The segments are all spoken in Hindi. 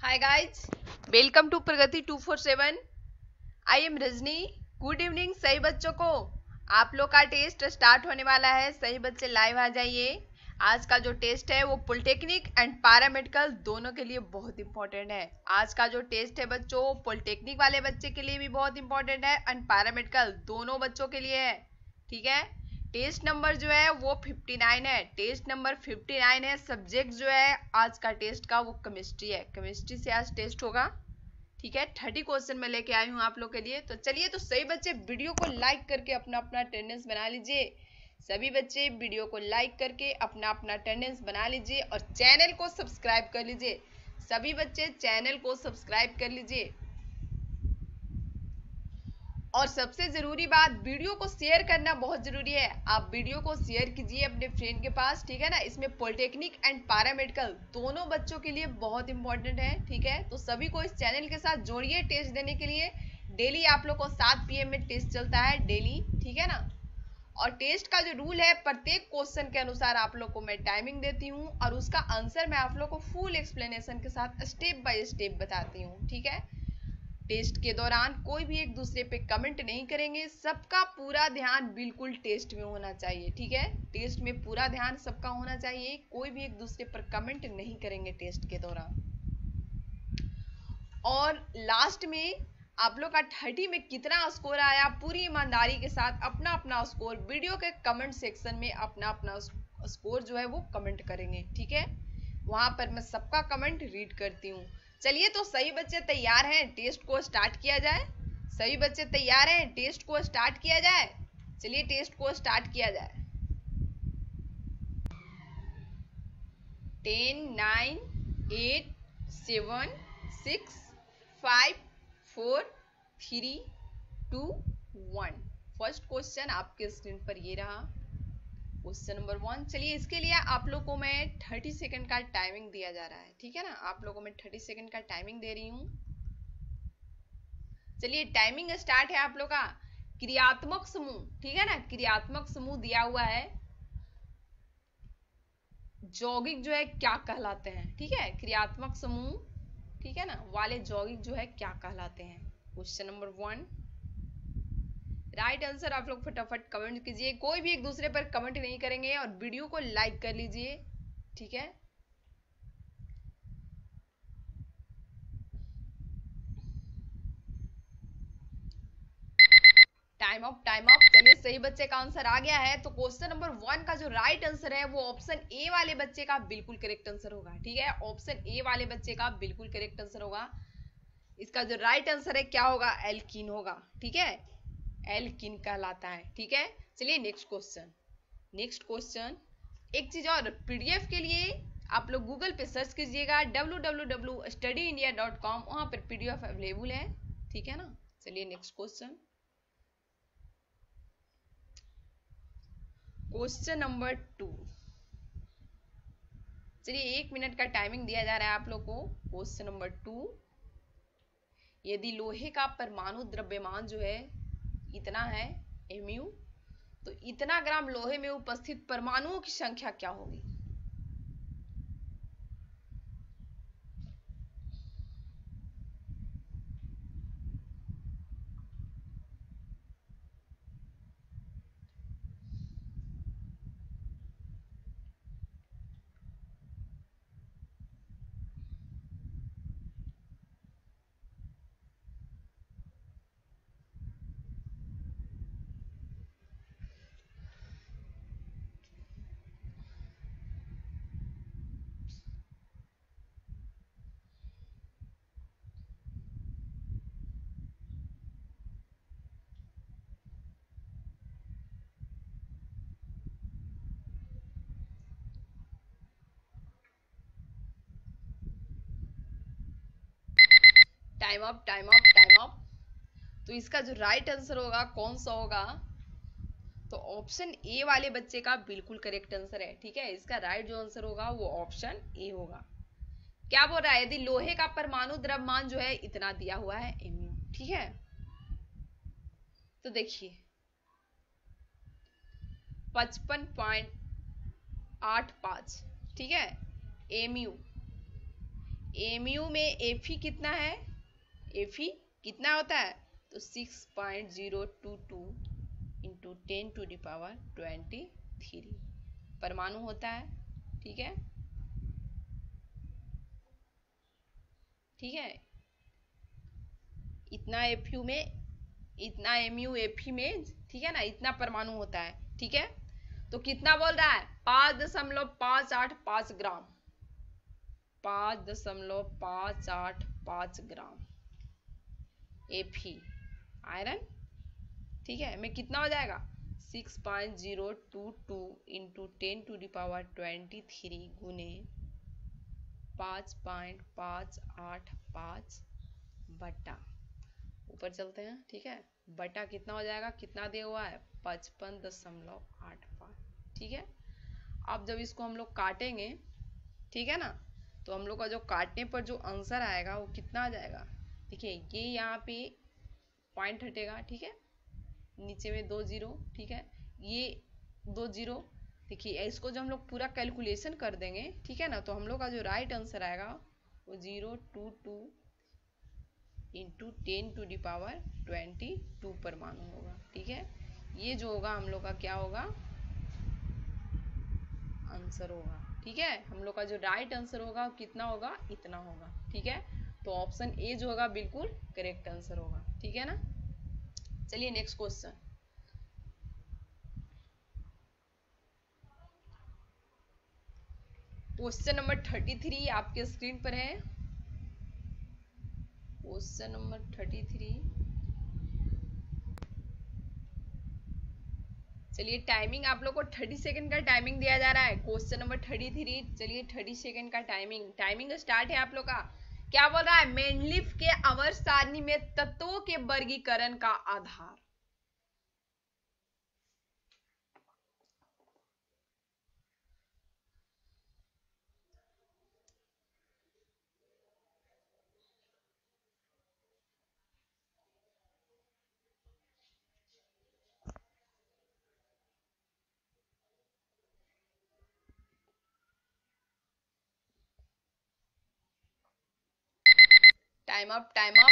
Hi guys, welcome to Pragati 247। I am Rajni. Good evening सही बच्चों को। आप लोग का टेस्ट स्टार्ट होने वाला है। सही बच्चे लाइव आ जाइए। आज का जो टेस्ट है वो पॉलिटेक्निक एंड पैरामेडिकल दोनों के लिए बहुत इंपॉर्टेंट है। आज का जो टेस्ट है बच्चों पॉलिटेक्निक वाले बच्चे के लिए भी बहुत इंपॉर्टेंट है एंड पैरामेडिकल दोनों बच्चों के लिए है। ठीक है। टेस्ट नंबर जो है वो 59 है। टेस्ट नंबर 59 है। सब्जेक्ट जो है आज का टेस्ट का वो केमिस्ट्री है। केमिस्ट्री से आज टेस्ट होगा। ठीक है। 30 क्वेश्चन मैं लेके आई हूँ आप लोग के लिए। तो चलिए तो सही बच्चे वीडियो को लाइक करके अपना अपना अटेंडेंस बना लीजिए। सभी बच्चे वीडियो को लाइक करके अपना अपना अटेंडेंस बना लीजिए और चैनल को सब्सक्राइब कर लीजिए। सभी बच्चे चैनल को सब्सक्राइब कर लीजिए। और सबसे जरूरी बात, वीडियो को शेयर करना बहुत जरूरी है। आप वीडियो को शेयर कीजिए अपने फ्रेंड के पास। ठीक है ना। इसमें पॉलिटेक्निक एंड पैरामेडिकल दोनों बच्चों के लिए बहुत इंपॉर्टेंट है। ठीक है। तो सभी को इस चैनल के साथ जोड़िए टेस्ट देने के लिए। डेली आप लोग को 7 PM में टेस्ट चलता है डेली। ठीक है ना। और टेस्ट का जो रूल है प्रत्येक क्वेश्चन के अनुसार आप लोग को मैं टाइमिंग देती हूँ और उसका आंसर मैं आप लोग को फुल एक्सप्लेनेशन के साथ स्टेप बाय स्टेप बताती हूँ। ठीक है। टेस्ट के दौरान कोई भी एक दूसरे पे कमेंट नहीं करेंगे। सबका पूरा ध्यान बिल्कुल टेस्ट में होना चाहिए। ठीक है। टेस्ट में पूरा ध्यान सबका होना चाहिए। कोई भी एक दूसरे पर कमेंट नहीं करेंगे टेस्ट के दौरान। और लास्ट में आप लोग का 30 में कितना स्कोर आया पूरी ईमानदारी के साथ अपना अपना स्कोर वीडियो के कमेंट सेक्शन में अपना अपना स्कोर जो है वो कमेंट करेंगे। ठीक है। वहां पर मैं सबका कमेंट रीड करती हूँ। चलिए तो सही बच्चे तैयार हैं, टेस्ट को स्टार्ट किया जाए। सही बच्चे तैयार हैं, टेस्ट को स्टार्ट किया जाए। चलिए टेस्ट को स्टार्ट किया जाए। 10 9 8 7 6 5 4 3 2 1। फर्स्ट क्वेश्चन आपके स्क्रीन पर ये रहा। Question number 1। चलिए इसके लिए आप लोग को मैं 30 सेकंड का टाइमिंग दिया जा रहा है। ठीक है ना। आप लोगों को मैं 30 सेकंड का टाइमिंग दे रही हूँ। चलिए टाइमिंग स्टार्ट है आप लोग का। क्रियात्मक समूह। ठीक है ना। क्रियात्मक समूह दिया हुआ है। यौगिक जो है क्या कहलाते हैं। ठीक है। क्रियात्मक समूह ठीक है ना वाले यौगिक जो है क्या कहलाते हैं। क्वेश्चन नंबर 1 राइट आंसर आप लोग फटाफट कमेंट कीजिए। कोई भी एक दूसरे पर कमेंट नहीं करेंगे और वीडियो को लाइक कर लीजिए। ठीक है। Time up time up. चलिए सही बच्चे का आंसर आ गया है। तो क्वेश्चन नंबर 1 का जो राइट आंसर है वो ऑप्शन ए वाले बच्चे का बिल्कुल करेक्ट आंसर होगा। ठीक है। ऑप्शन ए वाले बच्चे का बिल्कुल करेक्ट आंसर होगा। इसका जो राइट आंसर है क्या होगा, एल्कीन होगा। ठीक है। एल्कीन कहलाता है। ठीक है। चलिए नेक्स्ट क्वेश्चन। नेक्स्ट क्वेश्चन एक चीज और, पीडीएफ के लिए आप लोग गूगल पे सर्च कीजिएगा www.studyindia.com। वहां पर पीडीएफ अवेलेबल है। ठीक है ना। चलिए नेक्स्ट क्वेश्चन। Question number 2। चलिए 1 मिनट का टाइमिंग दिया जा रहा है आप लोग को। Question number 2। यदि लोहे का परमाणु द्रव्यमान जो है इतना है mu, तो इतना ग्राम लोहे में उपस्थित परमाणुओं की संख्या क्या होगी। Time up time up time up. तो इसका जो राइट आंसर होगा कौन सा होगा, तो ऑप्शन ए वाले बच्चे का बिल्कुल करेक्ट आंसर है। ठीक है। इसका राइट जो आंसर होगा वो ऑप्शन ए होगा। क्या बोल रहा है, यदि लोहे का परमाणु द्रव्यमान जो है इतना दिया हुआ है mu। ठीक है। तो देखिए 55.85। ठीक है। mu एमयू में एफी कितना है, एफी कितना होता है, तो 6.022 इंटू 10⁻23 परमाणु होता है। ठीक है, ठीक है, इतना एफयू में, इतना एमयू एफी में, ठीक है ना, इतना परमाणु होता है। ठीक है, तो कितना बोल रहा है, 5.585 ग्राम, 5.585 ग्राम एफी आयरन। ठीक है, में कितना हो जाएगा, 6.022 इंटू 10⁻23 गुने 5.585 बटा, ऊपर चलते हैं। ठीक है, बटा कितना हो जाएगा, कितना दिया हुआ है, 55.85। ठीक है, अब जब इसको हम लोग काटेंगे, ठीक है ना, तो हम लोग का जो काटने पर जो आंसर आएगा वो कितना आ जाएगा, देखिए ये यहाँ पे पॉइंट हटेगा। ठीक है, नीचे में 2 जीरो, ठीक है, ये 2 जीरो, देखिए इसको जो हम लोग पूरा कैलकुलेशन कर देंगे, ठीक है ना, तो हम लोग का जो राइट आंसर आएगा वो 022 इंटू 10⁻22 परमाणु होगा। ठीक है, ये जो होगा हम लोग का क्या होगा, आंसर होगा। ठीक है, हम लोग का जो राइट आंसर होगा कितना होगा, इतना होगा। ठीक है, तो ऑप्शन ए जो होगा बिल्कुल करेक्ट आंसर होगा। ठीक है ना, चलिए नेक्स्ट क्वेश्चन। क्वेश्चन नंबर 33 आपके स्क्रीन पर है। क्वेश्चन नंबर 33, चलिए टाइमिंग आप लोग को 30 सेकंड का टाइमिंग दिया जा रहा है। क्वेश्चन नंबर 33, चलिए 30 सेकंड का टाइमिंग स्टार्ट है आप लोग का। क्या बोल रहा है, मेंडलीफ के आवर्त सारणी में तत्वों के वर्गीकरण का आधार। Time up, time up.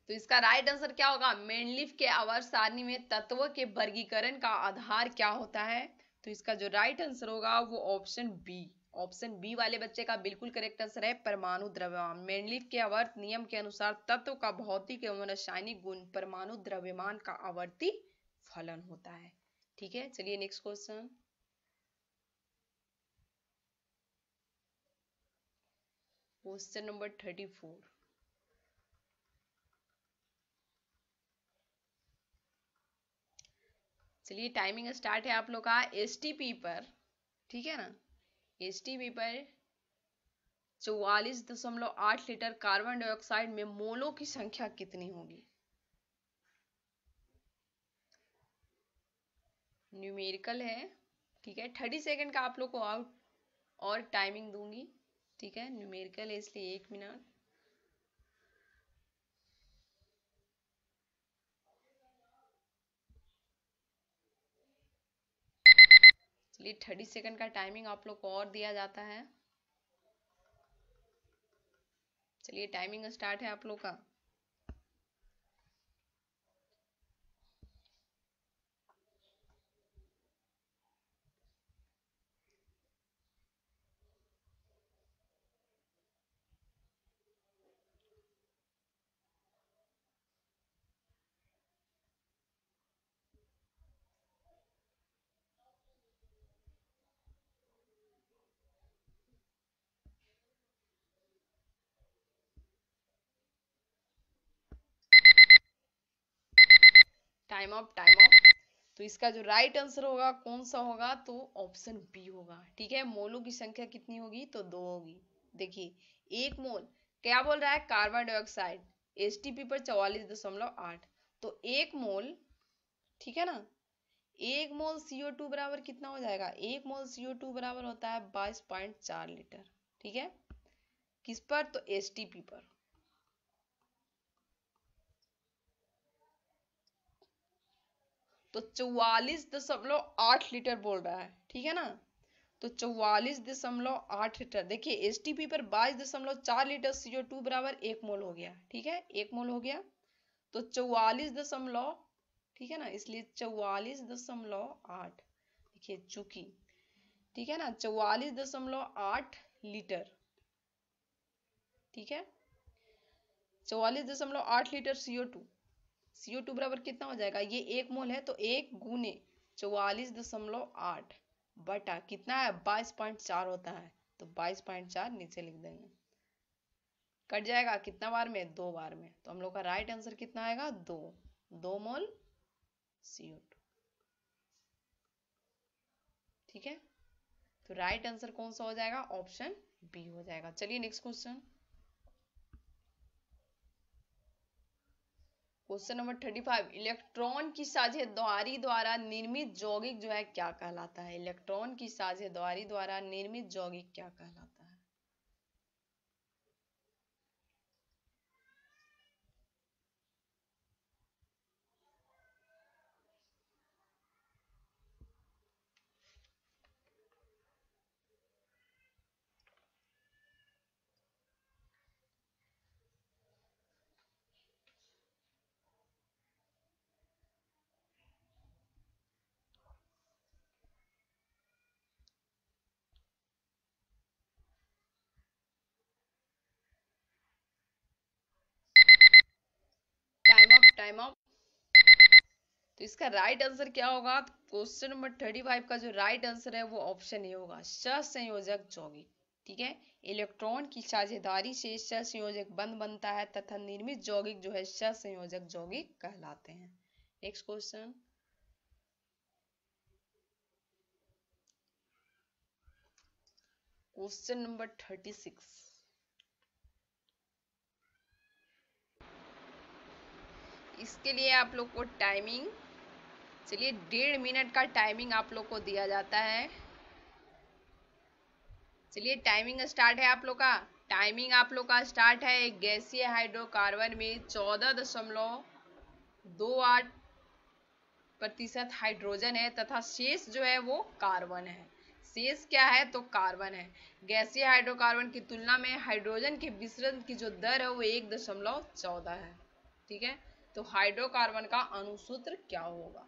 तो इसका राइट आंसर क्या होगा, मेंडलीफ के आवर्त सारणी में तत्वों के वर्गीकरण का आधार क्या होता है, तो इसका जो राइट आंसर होगा वो ऑप्शन बी, ऑप्शन बी वाले बच्चे का बिल्कुल करेक्ट आंसर है, परमाणु द्रव्यमान। मेंडलीफ के आवर्त नियम के अनुसार तत्व का भौतिक एवं रासायनिक गुण परमाणु द्रव्यमान का आवर्ती फलन होता है। ठीक है, चलिए नेक्स्ट क्वेश्चन। क्वेश्चन नंबर 34, चलिए टाइमिंग स्टार्ट है आप लोग का। एसटीपी पर, ठीक है ना, एसटीपी पर 44.8 लीटर कार्बन डाइऑक्साइड में मोलों की संख्या कितनी होगी। न्यूमेरिकल है। ठीक है, 30 सेकंड का आप लोग को आउट और टाइमिंग दूंगी। ठीक है, न्यूमेरिकल है इसलिए 1 मिनट। चलिए 30 सेकंड का टाइमिंग आप लोग को और दिया जाता है। चलिए टाइमिंग स्टार्ट है आप लोग का। Time up, time up. तो इसका जो राइट आंसर होगा कौन सा होगा, तो ऑप्शन बी होगा। ठीक है, मोलों की संख्या कितनी होगी, तो 2 होगी। देखिए एक मोल क्या बोल रहा है, कार्बन डाइऑक्साइड एसटीपी पर 44.8, तो एक मोल, ठीक है ना, एक मोल CO2 बराबर कितना हो जाएगा, एक मोल CO2 बराबर होता है 22.4 लीटर। ठीक है, किस पर, तो एसटीपी पर। तो 44.8 लीटर बोल रहा है। ठीक है ना, तो 44.8 लीटर। देखिए एसटीपी पर 22.4 लीटर CO2 बराबर 1 मोल हो गया। ठीक है, 1 मोल हो गया। तो 44 ठीक है ना, इसलिए 44.8 देखिए चूंकि, ठीक है ना, 44.8 लीटर। ठीक है, 44.8 लीटर CO2 बराबर कितना हो जाएगा, ये 1 मोल है तो 1 गुने 44.8 बटा कितना है 22.4 होता है, तो 22.4 नीचे लिख देंगे। कट जाएगा कितना बार में, 2 बार में। तो हम लोग का राइट आंसर कितना आएगा, 2 मोल CO2। ठीक है, तो राइट आंसर कौन सा हो जाएगा, ऑप्शन बी हो जाएगा। चलिए next question, question number 35। Electron की साझेदारी द्वारा निर्मित यौगिक जो है क्या कहलाता है। इलेक्ट्रॉन की साझेदारी द्वारा निर्मित यौगिक क्या कहलाता है। Time up. तो इसका राइट आंसर क्या होगा, क्वेश्चन नंबर 35 का जो राइट आंसर है वो ऑप्शन ए होगा, सहसंयोजक यौगिक। ठीक है, इलेक्ट्रॉन की साझेदारी से सहसंयोजक बंध बनता है तथा निर्मित यौगिक जो है सहसंयोजक यौगिक कहलाते हैं। Next question, question number 36। इसके लिए आप लोग को टाइमिंग, चलिए 1.5 मिनट का टाइमिंग आप लोग को दिया जाता है। चलिए टाइमिंग स्टार्ट है आप लोग का। टाइमिंग आप लोग का स्टार्ट है, एक गैसीय हाइड्रोकार्बन में 14.28% हाइड्रोजन है तथा शेष जो है वो कार्बन है। शेष क्या है, तो कार्बन है। गैसीय हाइड्रोकार्बन की तुलना में हाइड्रोजन के विसरण की जो दर है वो 1.14 है। ठीक है, तो हाइड्रोकार्बन का अणुसूत्र क्या होगा।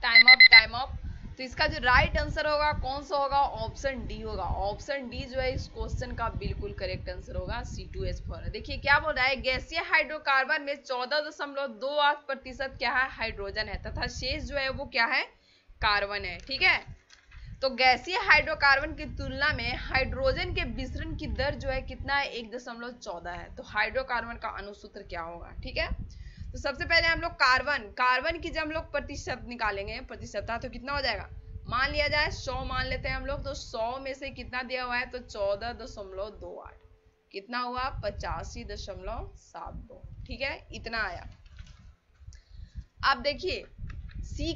Time up. तो इसका जो राइट आंसर होगा कौन सा होगा, ऑप्शन डी होगा। ऑप्शन डी जो है इस क्वेश्चन का बिल्कुल करेक्ट आंसर होगा, C2H4। देखिए क्या बोल रहा है, गैसीय हाइड्रोकार्बन में 14.28% क्या है, हाइड्रोजन है तथा शेष जो है वो क्या है, कार्बन है। ठीक है, तो गैसीय हाइड्रोकार्बन की तुलना में हाइड्रोजन के विसरण की दर जो है कितना है, 1.14 है। तो हाइड्रोकार्बन का अणुसूत्र क्या होगा। ठीक है, तो सबसे पहले हम लोग कार्बन की जब हम लोग प्रतिशत निकालेंगे, प्रतिशतता, तो कितना हो जाएगा, मान लिया जाए 100 मान लेते हैं हम लोग। तो 100 में से कितना दिया हुआ है, तो 14.28, कितना हुआ 85.72। ठीक है, इतना आया। अब देखिए सी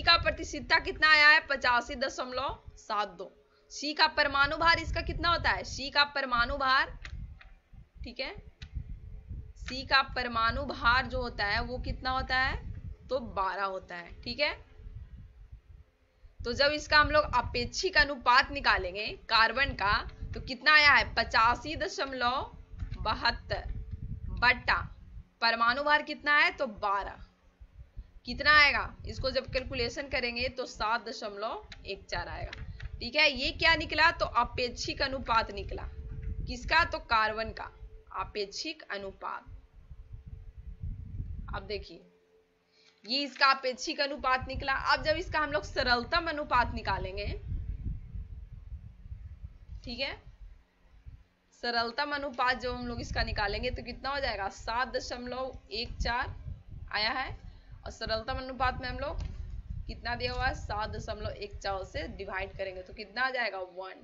का प्रतिशतता कितना आया है, 85.72। सी का परमाणु भार इसका कितना होता है, सी का परमाणु भार, ठीक है, सी का परमाणु भार जो होता है वो कितना होता है, तो 12 होता है। ठीक है, तो जब इसका हम लोग अपेक्षिक अनुपात निकालेंगे कार्बन का, तो कितना आया है 85.72 72 बटा परमाणु भार कितना है तो 12, कितना आएगा, इसको जब कैलकुलेशन करेंगे तो 7.14 आएगा। ठीक है, ये क्या निकला तो अपेक्षिक अनुपात निकला, किसका तो कार्बन का अपेक्षिक अनुपात। अब देखिए ये इसका अपेक्षिक अनुपात निकला। अब जब इसका हम लोग सरलतम अनुपात निकालेंगे, ठीक है, सरलतम अनुपात जब हम लोग इसका निकालेंगे तो कितना हो जाएगा 7.14 आया है, और सरलतम अनुपात में हम लोग कितना दिया हुआ है 7.14 से डिवाइड करेंगे तो कितना आ जाएगा 1।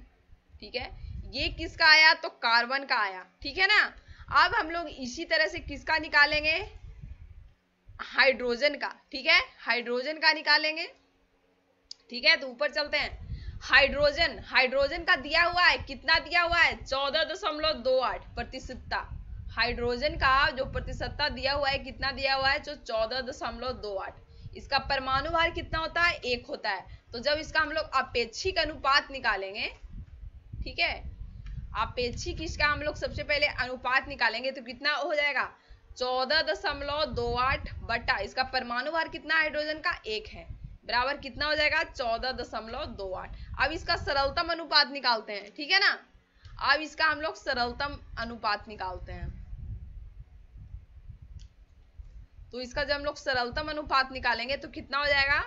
ठीक है, ये किसका आया तो कार्बन का आया। ठीक है ना, अब हम लोग इसी तरह से किसका निकालेंगे, हाइड्रोजन का। ठीक है, हाइड्रोजन का निकालेंगे। ठीक है, तो ऊपर चलते हैं। हाइड्रोजन का दिया हुआ है, कितना दिया हुआ है 14.28%। हाइड्रोजन का जो प्रतिशतता दिया हुआ है कितना दिया हुआ है जो 14.28। इसका परमाणु भार कितना होता है 1 होता है। तो जब इसका हम लोग अपेक्षिक अनुपात निकालेंगे, ठीक है, अपेक्षिक इसका हम लोग सबसे पहले अनुपात निकालेंगे तो कितना हो जाएगा 14.28 बटा इसका परमाणु भार कितना हाइड्रोजन का 1 है, बराबर कितना हो जाएगा 14.28। अब इसका सरलतम अनुपात निकालते हैं। ठीक है ना, अब इसका हम लोग सरलतम अनुपात निकालते हैं। तो इसका जब हम लोग सरलतम अनुपात निकालेंगे तो कितना हो जाएगा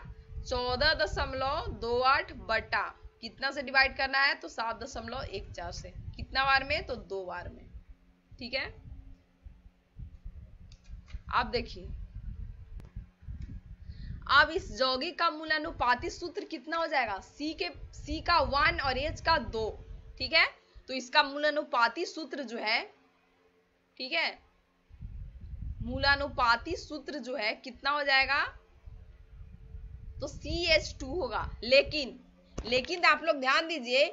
14.28 बटा कितना से डिवाइड करना है तो 7.14 से, कितना बार में तो 2 बार में। ठीक है, अब देखिए अब इस यौगिक का मूलानुपाती सूत्र कितना हो जाएगा, C का 1 और H का 2। ठीक है, तो इसका मूलानुपाती सूत्र जो है, ठीक है, मूलानुपाती सूत्र जो है कितना हो जाएगा तो CH2 होगा। लेकिन आप लोग ध्यान दीजिए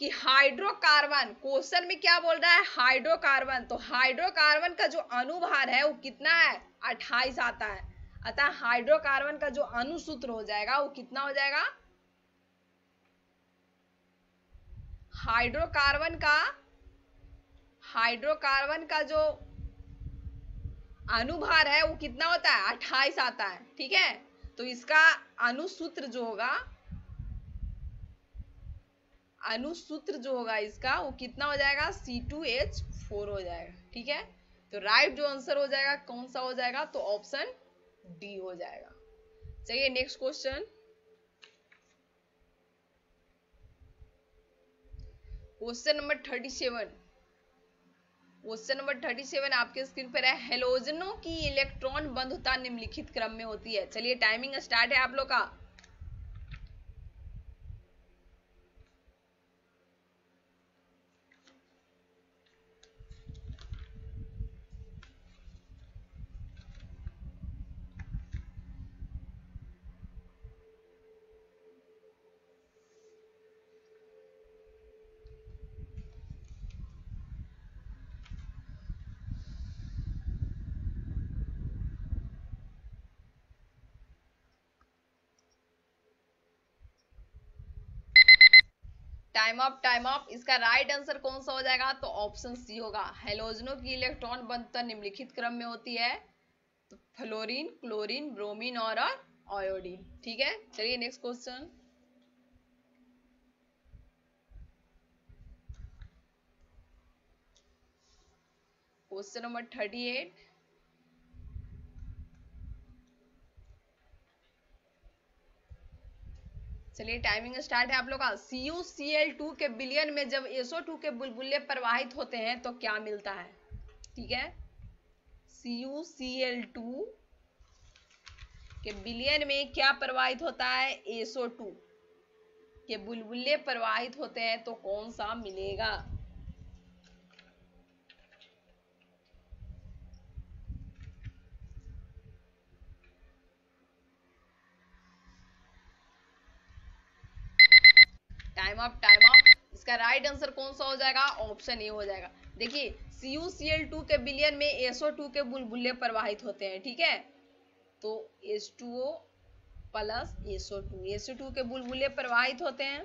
कि हाइड्रोकार्बन, क्वेश्चन में क्या बोल रहा है हाइड्रोकार्बन, तो हाइड्रोकार्बन का जो अणुभार है वो कितना है 28 आता है। अतः हाइड्रोकार्बन का जो अणुसूत्र हो जाएगा वो कितना हो जाएगा, हाइड्रोकार्बन का जो अणुभार है वो कितना होता है 28 आता है। ठीक है, तो इसका अणुसूत्र जो होगा इसका वो कितना हो जाएगा C2H4 हो जाएगा। ठीक है, तो राइट जो आंसर हो जाएगा कौन सा हो जाएगा तो ऑप्शन डी हो जाएगा। चलिए next question, question number 37। Question number 37 आपके स्क्रीन पर है, हेलोजनों की इलेक्ट्रॉन बंधुता निम्नलिखित क्रम में होती है। चलिए टाइमिंग स्टार्ट है आप लोग का। Time of. इसका राइट आंसर कौन सा हो जाएगा तो ऑप्शन सी होगा, हेलोजनों की इलेक्ट्रॉन बंधुता निम्नलिखित क्रम में होती है तो फ्लोरीन, क्लोरीन, ब्रोमीन और आयोडीन। ठीक है, चलिए नेक्स्ट क्वेश्चन, क्वेश्चन नंबर 38। चलिए टाइमिंग स्टार्ट है आप लोग का। CuCl2 के विलयन में जब SO2 के बुलबुले प्रवाहित होते हैं तो क्या मिलता है। ठीक है, CuCl2 के विलयन में क्या प्रवाहित होता है SO2 के बुलबुले प्रवाहित होते हैं तो कौन सा मिलेगा। Time up. इसका राइट आंसर कौन सा हो जाएगा ऑप्शन ए हो जाएगा। देखिए CuCl2 के विलयन में SO2 के बुलबुले प्रवाहित होते हैं। ठीक है, तो H2O प्लस SO2 के बुलबुले प्रवाहित होते हैं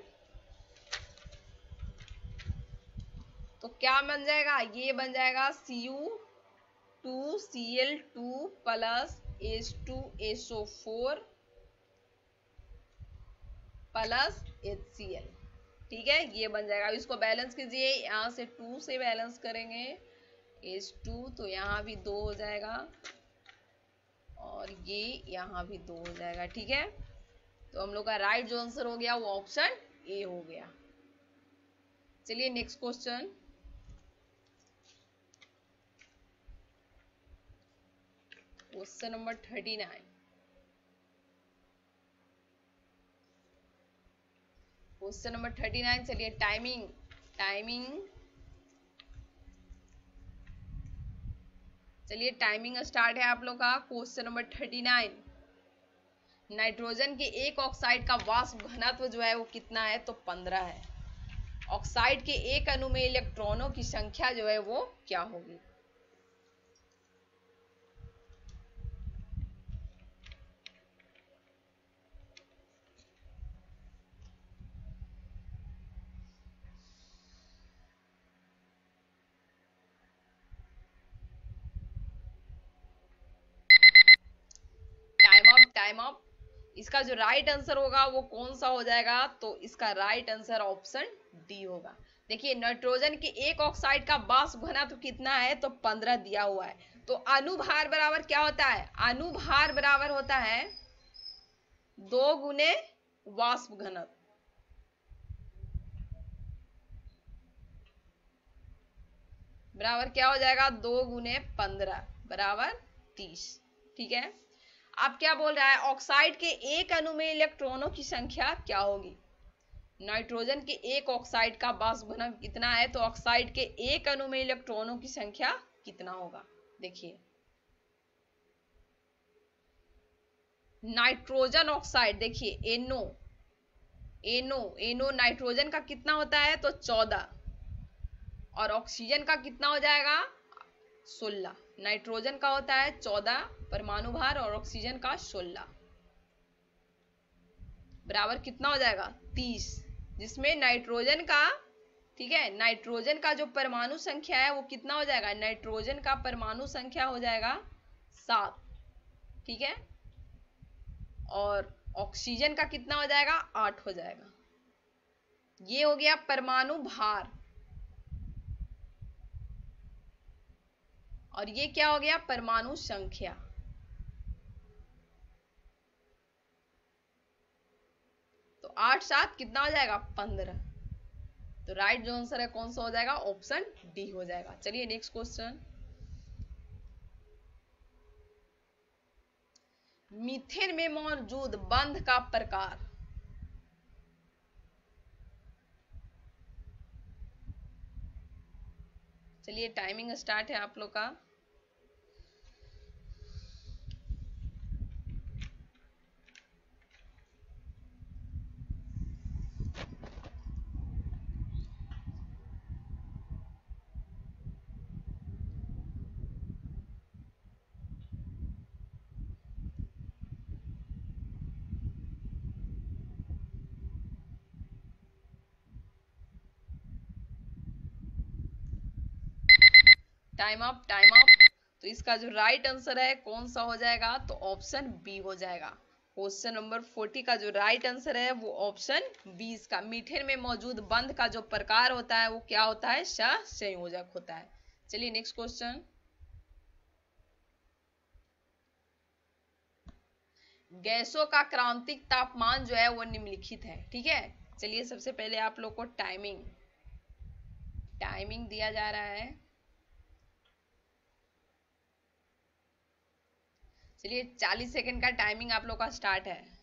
तो क्या बन जाएगा, ये बन जाएगा Cu2Cl2 plus H2SO4 plus HCl। ठीक है, ये बन जाएगा। इसको बैलेंस कीजिए, यहाँ से 2 से बैलेंस करेंगे H2 तो यहाँ भी 2 हो जाएगा और ये यहाँ भी 2 हो जाएगा। ठीक है, तो हम लोग का राइट जो आंसर हो गया वो ऑप्शन ए हो गया। चलिए next question. Question number 39। Question number 39। चलिए टाइमिंग चलिए टाइमिंग स्टार्ट है आप लोग का। क्वेश्चन नंबर 39, नाइट्रोजन के एक ऑक्साइड का वाष्प घनत्व जो है वो कितना है, तो 15 है। ऑक्साइड के एक अणु में इलेक्ट्रॉनों की संख्या जो है वो क्या होगी। Time up. इसका जो राइट आंसर होगा वो कौन सा हो जाएगा, तो इसका राइट आंसर ऑप्शन डी होगा। देखिए नाइट्रोजन के एक ऑक्साइड का वाष्प घनत्व कितना है, तो 15 दिया हुआ है। तो अनुभार बराबर क्या होता है, अनुभार बराबर होता है 2 गुने वाष्प घनत्व। बराबर क्या हो जाएगा, 2 गुने 15 बराबर 30। ठीक है, अब क्या बोल रहा है, ऑक्साइड के एक अणु में इलेक्ट्रॉनों की संख्या क्या होगी। नाइट्रोजन के एक ऑक्साइड का वाष्प घनत्व कितना है, तो ऑक्साइड के एक अणु में इलेक्ट्रॉनों की संख्या कितना होगा। देखिए नाइट्रोजन ऑक्साइड, देखिए एनो नाइट्रोजन का कितना होता है, तो 14 और ऑक्सीजन का कितना हो जाएगा 16। नाइट्रोजन का होता है 14 परमाणु भार और ऑक्सीजन का 16 बराबर कितना हो जाएगा 30, जिसमें नाइट्रोजन का, ठीक है, नाइट्रोजन का जो परमाणु संख्या है वो कितना हो जाएगा, नाइट्रोजन का परमाणु संख्या हो जाएगा 7। ठीक है, और ऑक्सीजन का कितना हो जाएगा 8 हो जाएगा। ये हो गया परमाणु भार और ये क्या हो गया परमाणु संख्या। तो 8 7 कितना हो जाएगा 15। तो राइट जो आंसर है कौन सा हो जाएगा, ऑप्शन डी हो जाएगा। चलिए नेक्स्ट क्वेश्चन। मीथेन में मौजूद बंध का प्रकार। चलिए टाइमिंग स्टार्ट है आप लोग का। Time up. तो इसका जो राइट आंसर है कौन सा हो जाएगा, तो ऑप्शन बी हो जाएगा। क्वेश्चन नंबर 40 का जो राइट आंसर है वो ऑप्शन 20 का मीथेन में मौजूद बंध का जो प्रकार होता है वो क्या होता है, सहसंयोजक होता है। चलिए नेक्स्ट क्वेश्चन। गैसों का क्रांतिक तापमान जो है वो निम्नलिखित है। ठीक है, चलिए सबसे पहले आप लोग को टाइमिंग दिया जा रहा है। चलिए 40 सेकंड का टाइमिंग आप लोग का स्टार्ट है।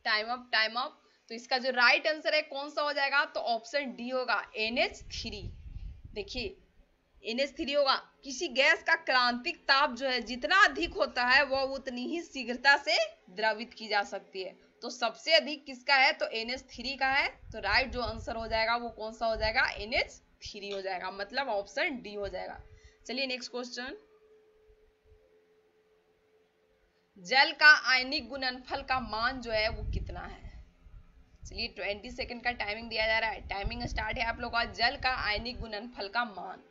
Time up. तो इसका जो राइट आंसर है कौन सा हो जाएगा, तो ऑप्शन डी होगा, NH3। देखिए NH3 होगा। किसी गैस का क्रांतिक ताप जो है जितना अधिक होता है वह उतनी ही शीघ्रता से द्रवित की जा सकती है। तो सबसे अधिक किसका है, तो NH3 का है। तो राइट जो आंसर हो जाएगा वो कौन सा हो जाएगा, NH3 हो जाएगा, मतलब ऑप्शन डी हो जाएगा। चलिए नेक्स्ट क्वेश्चन। जल का आयनिक गुणनफल का मान जो है वो कितना है। चलिए 20 सेकंड का टाइमिंग दिया जा रहा है। टाइमिंग स्टार्ट है आप लोग का। जल का आयनिक गुणनफल का मान।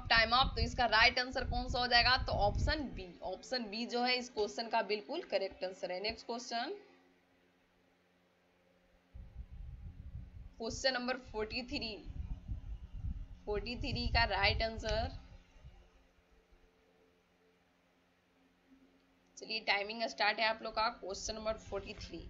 Time up. तो इसका राइट आंसर कौन सा हो जाएगा, तो ऑप्शन बी। ऑप्शन बी जो है इस क्वेश्चन का बिल्कुल करेक्ट आंसर है। नेक्स्ट क्वेश्चन, क्वेश्चन नंबर 43 का राइट आंसर। चलिए टाइमिंग स्टार्ट है आप लोग का। क्वेश्चन नंबर 43,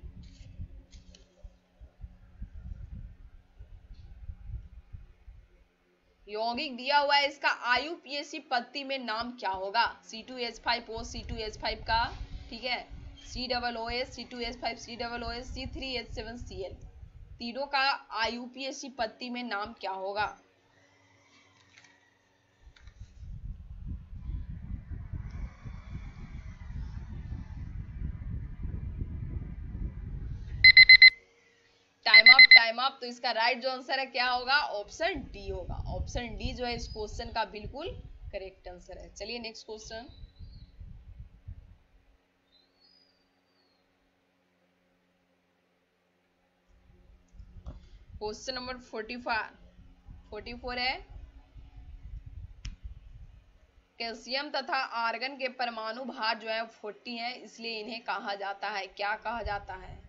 यौगिक दिया हुआ है, इसका IUPAC पत्ती में नाम क्या होगा। C2H5O C2H5 का, ठीक है, COOS C2H5 COOS C3H7Cl, तीनों का IUPAC पत्ती में नाम क्या होगा। Time up. तो इसका राइट जो आंसर है क्या होगा, ऑप्शन डी होगा। ऑप्शन डी जो है इस क्वेश्चन का बिल्कुल करेक्ट आंसर है। चलिए नेक्स्ट क्वेश्चन, क्वेश्चन नंबर 44 है, कैल्शियम तथा आर्गन के परमाणु भार जो है 40 है, इसलिए इन्हें कहा जाता है, क्या कहा जाता है।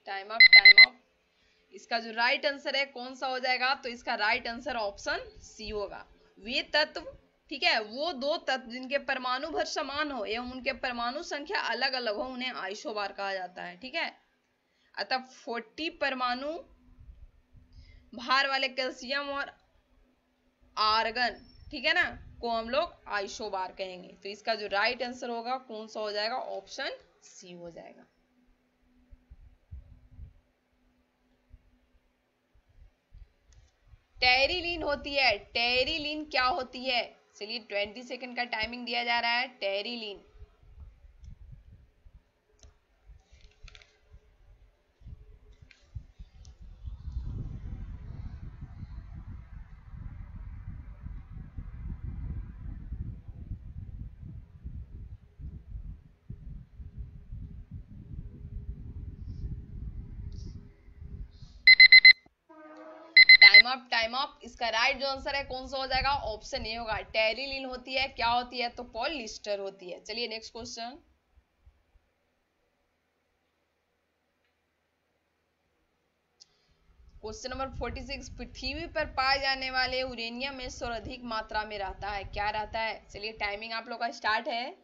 Time up. इसका जो राइट आंसर है कौन सा हो जाएगा, तो इसका राइट आंसर ऑप्शन सी होगा। वे तत्व, ठीक है, वो दो तत्व जिनके परमाणु भर समान हो एवं उनके परमाणु संख्या अलग अलग हो उन्हें आइसोबार कहा जाता है, ठीक है। अतः 40 परमाणु भार वाले कैल्शियम और आर्गन, ठीक है ना, को हम लोग आइसोबार कहेंगे। तो इसका जो राइट आंसर होगा कौन सा हो जाएगा, ऑप्शन सी हो जाएगा। टेरिलीन होती है, टेरिलीन क्या होती है। चलिए 20 सेकंड का टाइमिंग दिया जा रहा है। Terylene, time up. इसका राइट जो आंसर है कौन सा हो जाएगा, ऑप्शन ए होगा। टेरिलीन होती है, क्या होती है, तो पॉलिएस्टर होती है। चलिए नेक्स्ट क्वेश्चन, क्वेश्चन नंबर 46, पृथ्वी पर पाए जाने वाले यूरेनियम में सर्वाधिक मात्रा में रहता है, क्या रहता है। चलिए टाइमिंग आप लोग का स्टार्ट है।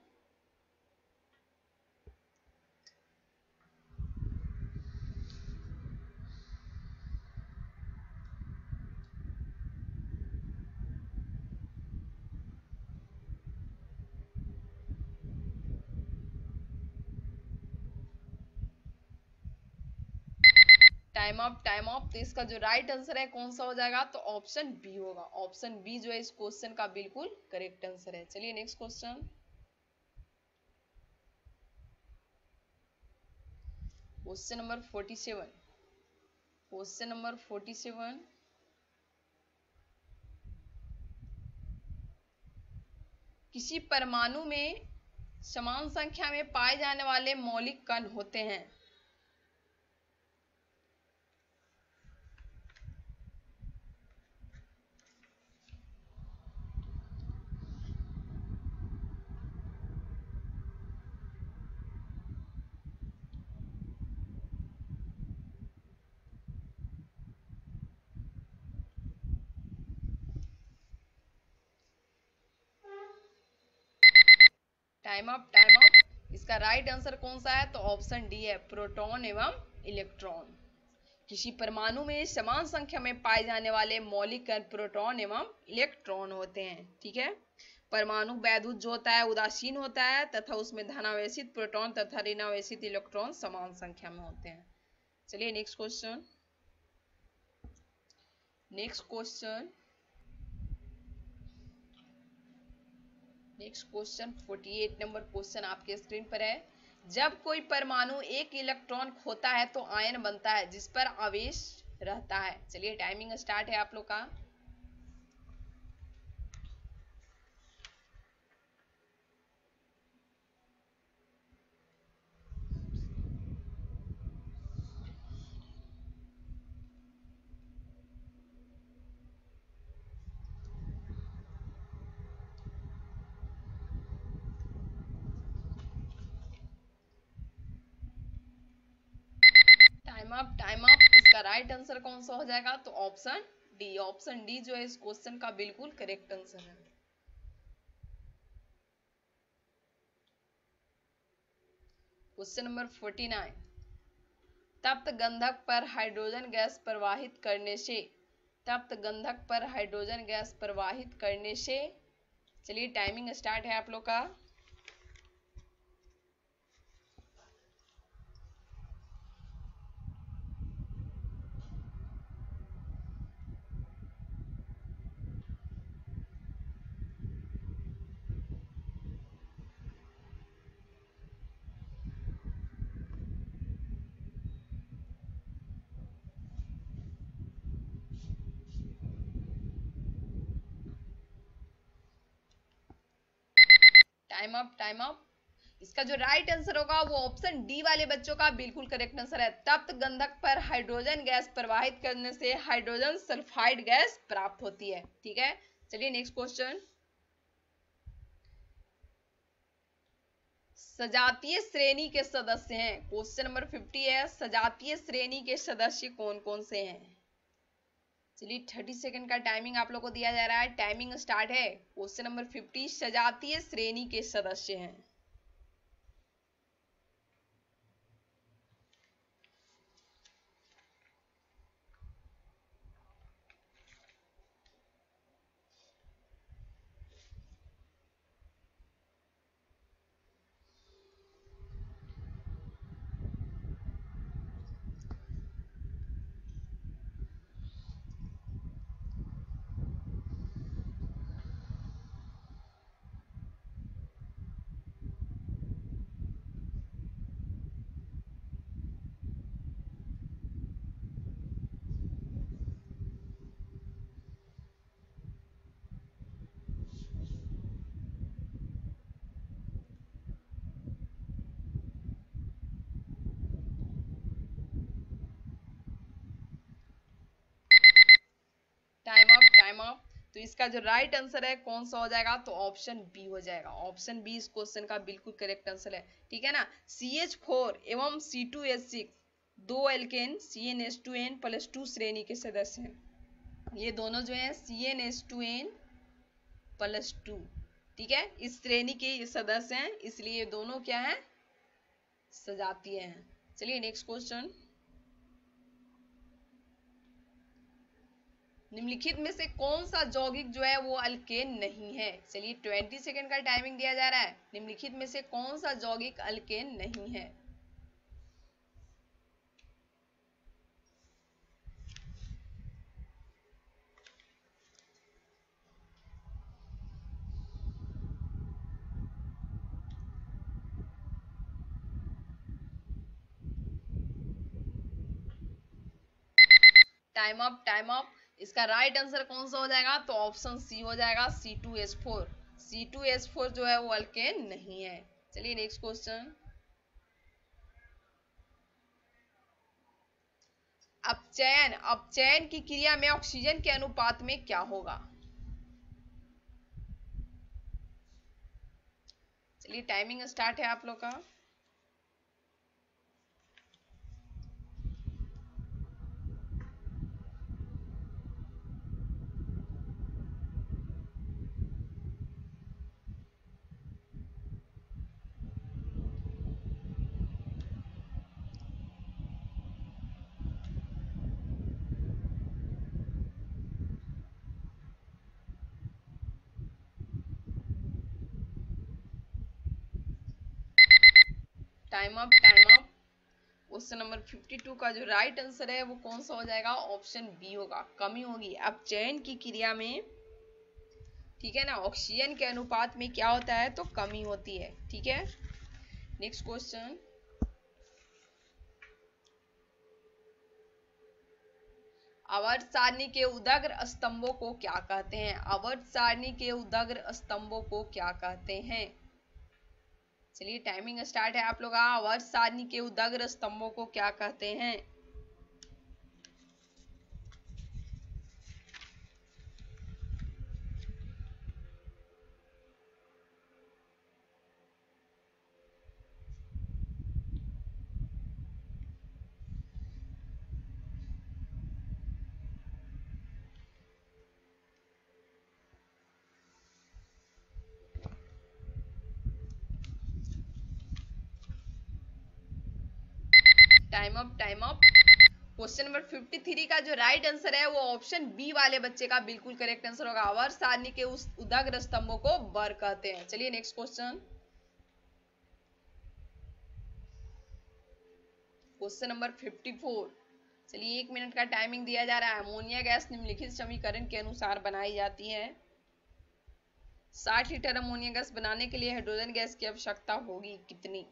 Time up. तो इसका जो राइट आंसर है कौन सा हो जाएगा, तो ऑप्शन बी होगा। ऑप्शन बी जो है इस क्वेश्चन का बिल्कुल करेक्ट आंसर है। चलिए next question, question number 47। Question number 47, किसी परमाणु में समान संख्या में पाए जाने वाले मौलिक कण होते हैं। Time up, time up. इसका राइट आंसर कौन सा है? तो ऑप्शन डी है, प्रोटॉन एवं इलेक्ट्रॉन। किसी परमाणु में समान संख्या में पाए जाने वाले मौलिक कण प्रोटॉन एवं इलेक्ट्रॉन होते हैं। ठीक है, परमाणु वैद्युत जो होता है उदासीन होता है तथा उसमें धनावेशित प्रोटॉन तथा ऋणावेशित इलेक्ट्रॉन समान संख्या में होते हैं। चलिए next question. Next question 48 number question आपके स्क्रीन पर है। जब कोई परमाणु एक इलेक्ट्रॉन खोता है तो आयन बनता है जिस पर आवेश रहता है। चलिए टाइमिंग स्टार्ट है आप लोग का। Time up, time up. इसका राइट आंसर कौन सा हो जाएगा? तो ऑप्शन डी। ऑप्शन डी जो है इस क्वेश्चन का बिल्कुल करेक्ट आंसर है। क्वेश्चन नंबर 49, तप्त गंधक पर हाइड्रोजन गैस प्रवाहित करने से, तप्त गंधक पर हाइड्रोजन गैस प्रवाहित करने से। चलिए टाइमिंग स्टार्ट है आप लोग का। Time up, time up. इसका जो राइट आंसर होगा वो ऑप्शन डी वाले बच्चों का बिल्कुल करेक्ट आंसर है। तप्त गंधक पर हाइड्रोजन गैस प्रवाहित करने से हाइड्रोजन सल्फाइड गैस प्राप्त होती है। ठीक है, चलिए नेक्स्ट क्वेश्चन। सजातीय श्रेणी के सदस्य हैं। क्वेश्चन नंबर 50 है, सजातीय श्रेणी के सदस्य कौन कौन से हैं। चलिए 30 सेकंड का टाइमिंग आप लोग को दिया जा रहा है। टाइमिंग स्टार्ट है। क्वेश्चन नंबर 50, सजातीय श्रेणी के सदस्य हैं। Time up, time up. तो इसका जो राइट आंसर है कौन सा हो जाएगा? तो ऑप्शन बी हो जाएगा। ऑप्शन बी इस क्वेश्चन का बिल्कुल करेक्ट आंसर है। ठीक है ना, CH4 एवं C2H6 दो एल्केन CnH2n+2 श्रेणी के सदस्य हैं। ये दोनों जो है CnH2n+2, ठीक है, इस श्रेणी के सदस्य हैं, इसलिए ये दोनों क्या है? सजातीय हैं। चलिए नेक्स्ट क्वेश्चन। निम्नलिखित में से कौन सा यौगिक जो है वो अल्केन नहीं है। चलिए 20 सेकंड का टाइमिंग दिया जा रहा है। निम्नलिखित में से कौन सा यौगिक अल्केन नहीं है। Time up. इसका राइट आंसर कौन सा हो जाएगा? तो ऑप्शन सी हो जाएगा, C2H4। C2H4 जो है वो अल्केन नहीं है। चलिए नेक्स्ट क्वेश्चन। अपचयन की क्रिया में ऑक्सीजन के अनुपात में क्या होगा? चलिए टाइमिंग स्टार्ट है आप लोग का। Time up. क्वेश्चन नंबर 52 का जो राइट आंसर है वो कौन सा हो जाएगा? ऑप्शन बी होगा, कमी होगी। अपचयन की क्रिया में, ठीक है ना, ऑक्सीजन के अनुपात में क्या होता है? तो कमी होती है। ठीक है, नेक्स्ट क्वेश्चन। आवर्त सारणी के उदग्र स्तंभों को क्या कहते हैं? आवर्त सारणी के उदग्र स्तंभों को क्या कहते हैं? चलिए टाइमिंग स्टार्ट है आप लोग। आवर्त सारणी के उदग्र स्तंभों को क्या कहते हैं? Time up. क्वेश्चन नंबर 53 का जो राइट आंसर है वो ऑप्शन बी वाले बच्चे का बिल्कुल करेक्ट आंसर होगा। आवर्त सारणी के उस उदग्र स्तंभों को बर कहते हैं। चलिए नेक्स्ट क्वेश्चन। Question number 54। चलिए 1 मिनट का टाइमिंग दिया जा रहा है। अमोनिया गैस निम्नलिखित समीकरण के अनुसार बनाई जाती है। 60 लीटर अमोनिया गैस बनाने के लिए हाइड्रोजन गैस की आवश्यकता होगी कितनी?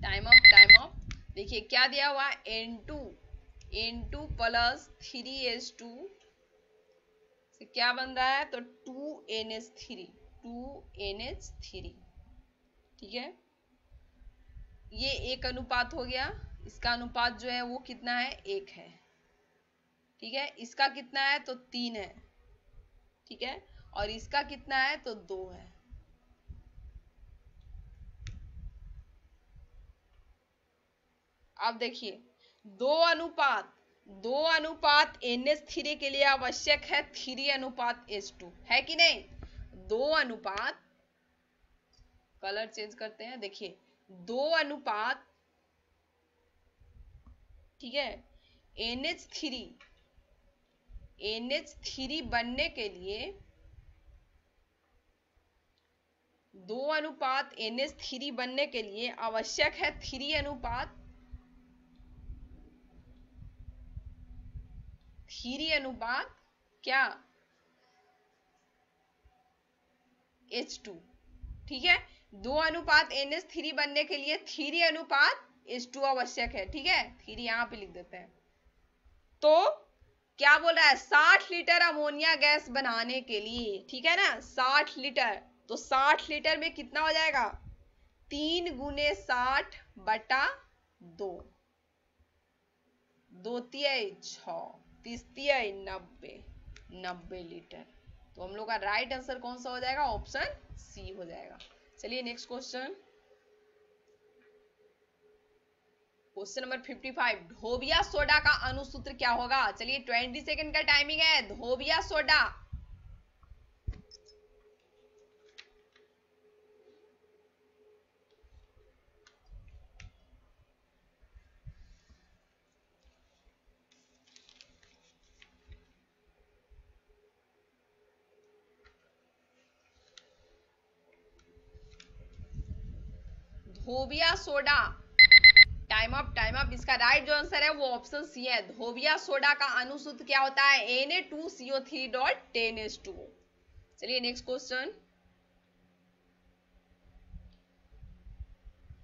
Time up. देखिए क्या दिया हुआ, N2 प्लस 3H2 से क्या बन रहा है? तो 2NH3। ठीक है, ये एक अनुपात हो गया। इसका अनुपात जो है वो कितना है? 1 है। ठीक है, इसका कितना है? तो 3 है। ठीक है, और इसका कितना है? तो 2 है। अब देखिए, दो अनुपात NH3 के लिए आवश्यक है 3:H2, है कि नहीं? दो अनुपात, कलर चेंज करते हैं। देखिए 2 अनुपात, ठीक है, NH3 बनने के लिए 2 अनुपात NH3 बनने के लिए आवश्यक है 3:3 क्या? H2। ठीक है, 2 अनुपात NH3 बनने के लिए 3:H2 आवश्यक है। ठीक है, 3 यहां पे लिख देते हैं। तो क्या बोल रहा है? 60 लीटर अमोनिया गैस बनाने के लिए, ठीक है ना, 60 लीटर। तो 60 लीटर में कितना हो जाएगा? 3 × 60 बटा 2, 2 तिहाई 6, 30 तिहाई 90 लीटर। तो हम लोग का राइट आंसर कौन सा हो जाएगा? ऑप्शन सी हो जाएगा। चलिए नेक्स्ट क्वेश्चन, क्वेश्चन नंबर 55, धोबिया सोडा का अणुसूत्र क्या होगा? चलिए 20 सेकंड का टाइमिंग है। धोबिया सोडा, धोबिया soda. Time up, time up. इसका राइट जो आंसर है वो ऑप्शन सी है। धोबिया सोडा का अणुसूत्र क्या होता है? Na2CO3.10H2O। चलिए नेक्स्ट क्वेश्चन,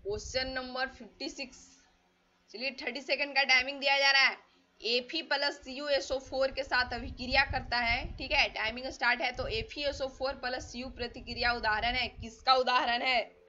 क्वेश्चन नंबर 56। चलिए 30 सेकंड का टाइमिंग दिया जा रहा है। Fe प्लस CuSO4 के साथ अभिक्रिया करता है, ठीक है। टाइमिंग स्टार्ट है। तो FeSO4 प्लस Cu प्रतिक्रिया उदाहरण है, किसका उदाहरण है?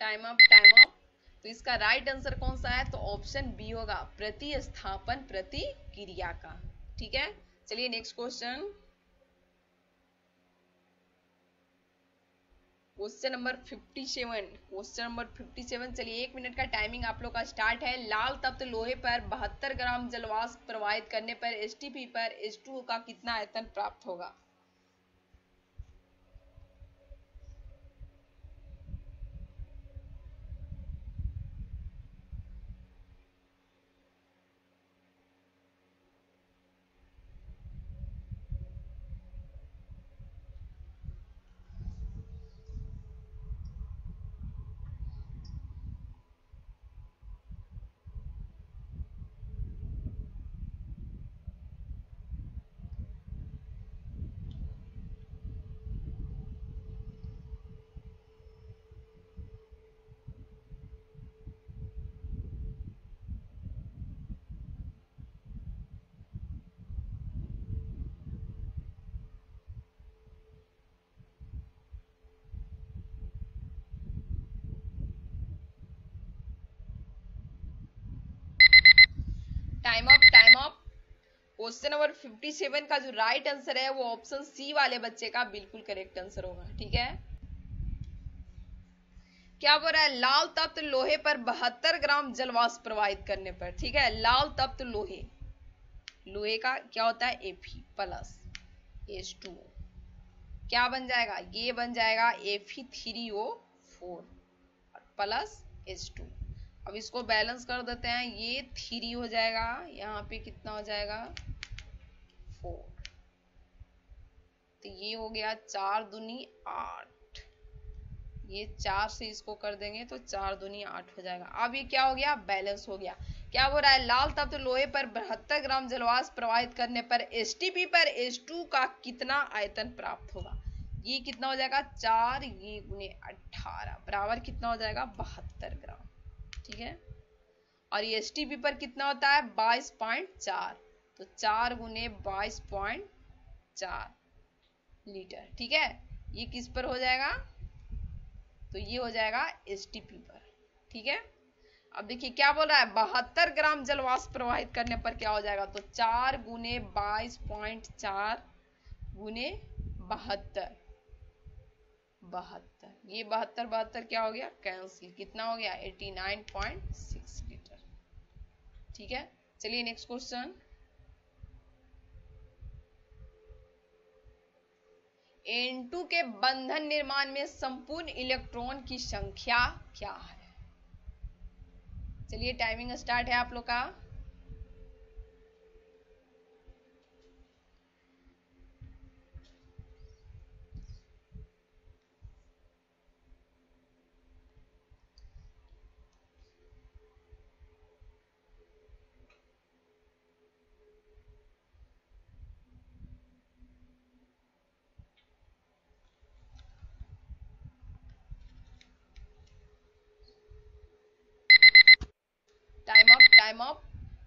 Time up, time up. तो इसका राइट आंसर कौन सा है? तो ऑप्शन बी होगा, प्रतिस्थापन प्रतिक्रिया का, ठीक है। चलिए next question, question number 57। Question number 57, चलिए 1 मिनट का टाइमिंग आप लोग का स्टार्ट है। लाल तप्त लोहे पर 72 ग्राम जलवाष्प प्रवाहित करने पर एसटीपी पर H2O का कितना आयतन प्राप्त होगा? Time up, time up. Question number 57 का जो राइट आंसर है वो ऑप्शन सी वाले बच्चे का बिल्कुल करेक्ट आंसर होगा, ठीक है। क्या बोल रहा है? लाल तप्त लोहे पर 72 ग्राम जलवाष्प प्रवाहित करने पर, ठीक है। लाल तप्त लोहे, लोहे का क्या होता है? Fe प्लस H2O, क्या बन जाएगा? ये बन जाएगा Fe3O4 प्लस H2। अब इसको बैलेंस कर देते हैं। ये 3 हो जाएगा, यहाँ पे कितना हो जाएगा? 4। तो ये हो गया 4 दूनी 8। ये 4 से इसको कर देंगे तो 4 दूनी 8 हो जाएगा। अब ये क्या हो गया? बैलेंस हो गया। क्या बोल रहा है? लाल तप्त लोहे पर 72 ग्राम जलवाष्प प्रवाहित करने पर एसटीपी पर H2 का कितना आयतन प्राप्त होगा? ये कितना हो जाएगा? 4 ये गुने 18 बराबर कितना हो जाएगा? 72 ग्राम, ठीक है। और ये एसटीपी पर कितना होता है? 22.4। तो 4 गुने 22.4 लीटर, ठीक है। ये किस पर हो जाएगा? तो ये हो जाएगा एसटीपी पर, ठीक है। अब देखिए क्या बोल रहा है? 72 ग्राम जलवाष्प प्रवाहित करने पर क्या हो जाएगा? तो 4 गुने 22.4 गुने 72, 72। ये 72 72 क्या हो गया? कैंसिल। कितना हो गया? 89.6 लीटर, ठीक है। चलिए नेक्स्ट क्वेश्चन, N2 के बंधन निर्माण में संपूर्ण इलेक्ट्रॉन की संख्या क्या है? चलिए टाइमिंग स्टार्ट है आप लोग का। Time up.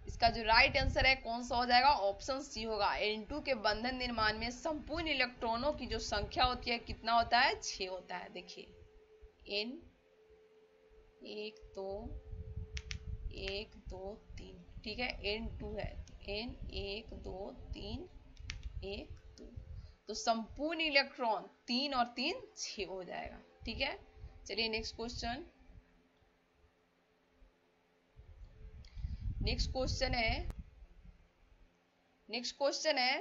इसका जो राइट आंसर है कौन सा हो जाएगा, ऑप्शन सी होगा। N2 के बंधन निर्माण में संपूर्ण इलेक्ट्रॉनों की जो संख्या होती है कितना होता है, 6 होता है। देखिए N 1 2 3, ठीक है, N2 है, N 1 2 3 1 2, तो संपूर्ण इलेक्ट्रॉन 3 और 3 6 हो जाएगा। ठीक है, चलिए नेक्स्ट क्वेश्चन। नेक्स्ट क्वेश्चन है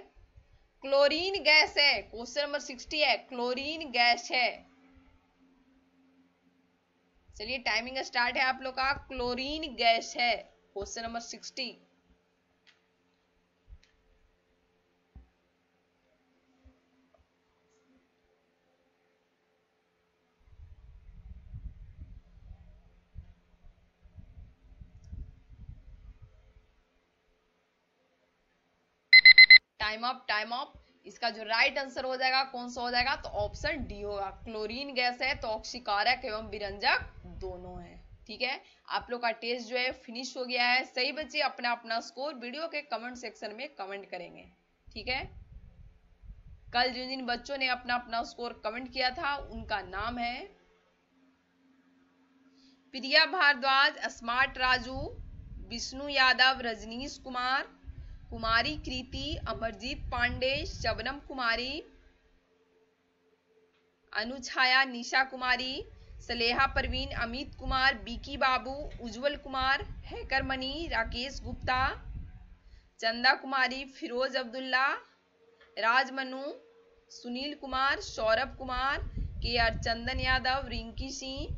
क्लोरीन गैस है। क्वेश्चन नंबर 60 है, क्लोरीन गैस है। चलिए टाइमिंग स्टार्ट है आप लोग का। क्लोरीन गैस है, क्वेश्चन नंबर 60। Time up. इसका जो राइट आंसर हो जाएगा कौन सा हो जाएगा, तो ऑप्शन डी होगा। क्लोरीन गैस है तो ऑक्सीकारक एवं विरंजक दोनों है। ठीक है, आप लोग का टेस्ट जो है फिनिश हो गया है। सही बच्चे अपना अपना स्कोर वीडियो के कमेंट सेक्शन में कमेंट करेंगे। ठीक है, कल जिन जिन बच्चों ने अपना अपना स्कोर कमेंट किया था उनका नाम है प्रिया भारद्वाज, स्मार्ट राजू, विष्णु यादव, रजनीश कुमार, कुमारी कृति, अमरजीत पांडे, शबनम कुमारी, अनुछाया, निशा कुमारी, सलेहा परवीन, अमित कुमार, बीकी बाबू, उज्जवल कुमार, हैकर मनी, राकेश गुप्ता, चंदा कुमारी, Firoz Abdullah, राजमनु, Sunil Kumar, Saurabh Kumar, KR Chandan Yadav, Rinki Singh,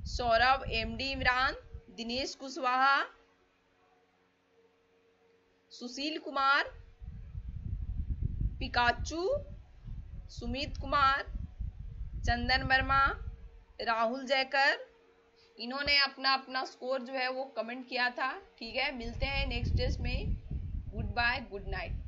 Saurabh, MD Imran, Dinesh Kushwaha, Sushil Kumar, Pikachu, Sumit Kumar, चंदन वर्मा, राहुल जयकर, इन्होंने अपना अपना स्कोर जो है वो कमेंट किया था। ठीक है, मिलते हैं नेक्स्ट टेस्ट में। Good bye, good night.